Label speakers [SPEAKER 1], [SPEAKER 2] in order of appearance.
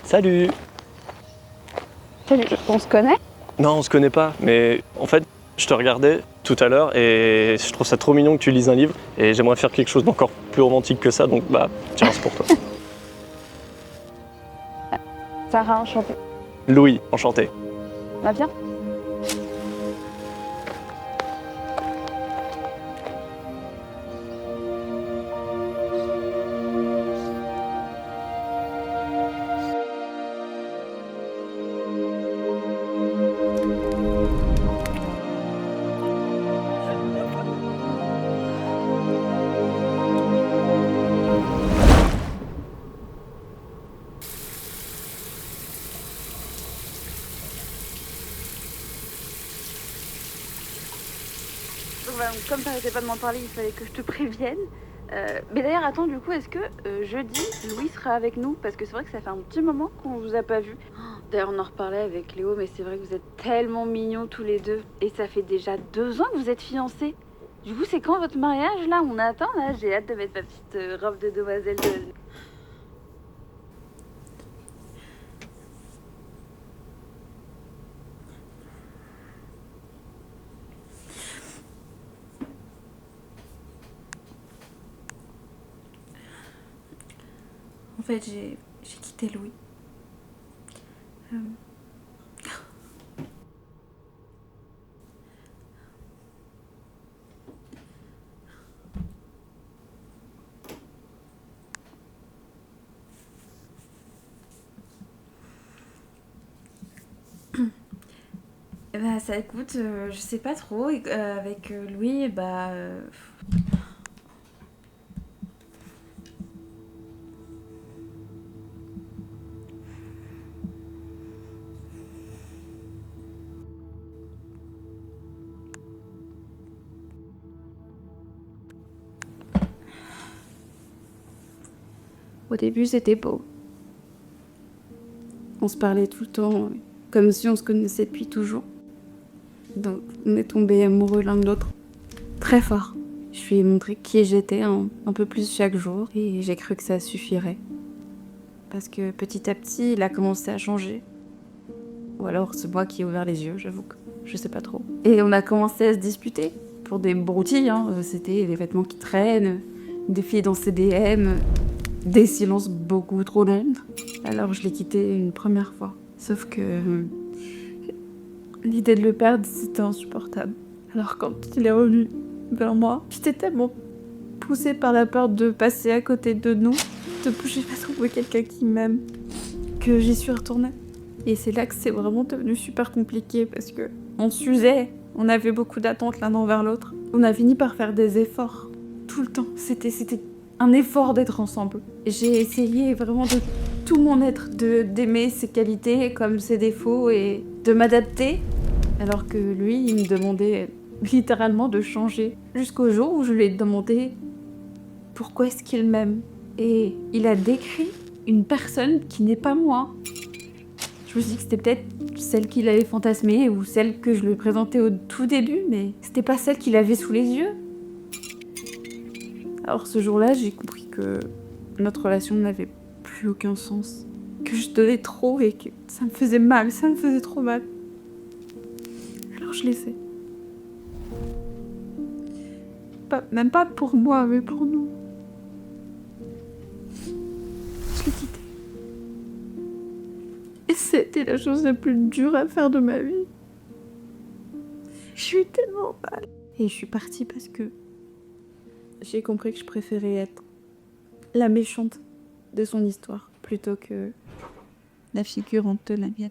[SPEAKER 1] Salut!
[SPEAKER 2] Salut, on se connaît?
[SPEAKER 1] Non, on se connaît pas, mais en fait, je te regardais tout à l'heure et je trouve ça trop mignon que tu lises un livre et j'aimerais faire quelque chose d'encore plus romantique que ça, donc bah, tiens, c'est pour toi.
[SPEAKER 2] Sarah, enchantée.
[SPEAKER 1] Louis, enchanté.
[SPEAKER 2] Va bien? Donc voilà, donc comme t'arrêtais pas de m'en parler, il fallait que je te prévienne. Mais d'ailleurs, attends, du coup, est-ce que jeudi, Louis sera avec nous? Parce que c'est vrai que ça fait un petit moment qu'on vous a pas vu. D'ailleurs, on en reparlait avec Léo, mais c'est vrai que vous êtes tellement mignons tous les deux. Et ça fait déjà 2 ans que vous êtes fiancés. Du coup, c'est quand votre mariage, là? On attend, là. J'ai hâte de mettre ma petite robe de demoiselle de...
[SPEAKER 3] En fait, j'ai quitté Louis. Bah ça écoute, je sais pas trop, et, avec Louis, bah... Au début, c'était beau. On se parlait tout le temps, comme si on se connaissait depuis toujours. Donc, on est tombés amoureux l'un de l'autre, très fort. Je lui ai montré qui j'étais un peu plus chaque jour, et j'ai cru que ça suffirait. Parce que petit à petit, il a commencé à changer. Ou alors c'est moi qui ai ouvert les yeux, j'avoue que je sais pas trop. Et on a commencé à se disputer, pour des broutilles, hein. C'était des vêtements qui traînent, des filles dans ses DM, des silences beaucoup trop longs. Alors je l'ai quitté une première fois. Sauf que l'idée de le perdre, c'était insupportable. Alors quand il est revenu vers moi, j'étais tellement poussée par la peur de passer à côté de nous, de bouger pas trouver quelqu'un qui m'aime, que j'y suis retournée. Et c'est là que c'est vraiment devenu super compliqué parce que on s'usait, on avait beaucoup d'attentes l'un envers l'autre. On a fini par faire des efforts tout le temps. C'était un effort d'être ensemble. J'ai essayé vraiment de tout mon être, d'aimer ses qualités comme ses défauts et de m'adapter. Alors que lui, il me demandait littéralement de changer. Jusqu'au jour où je lui ai demandé pourquoi est-ce qu'il m'aime. Et il a décrit une personne qui n'est pas moi. Je me suis dit que c'était peut-être celle qu'il avait fantasmée ou celle que je lui présentais au tout début, mais c'était pas celle qu'il avait sous les yeux. Alors ce jour-là, j'ai compris que notre relation n'avait plus aucun sens. Que je donnais trop et que ça me faisait mal, ça me faisait trop mal. Alors je l'ai fait. Même pas pour moi, mais pour nous. Je l'ai quitté. Et c'était la chose la plus dure à faire de ma vie. Je suis tellement mal. Et je suis partie parce que j'ai compris que je préférais être la méchante de son histoire plutôt que la figurante de la mienne.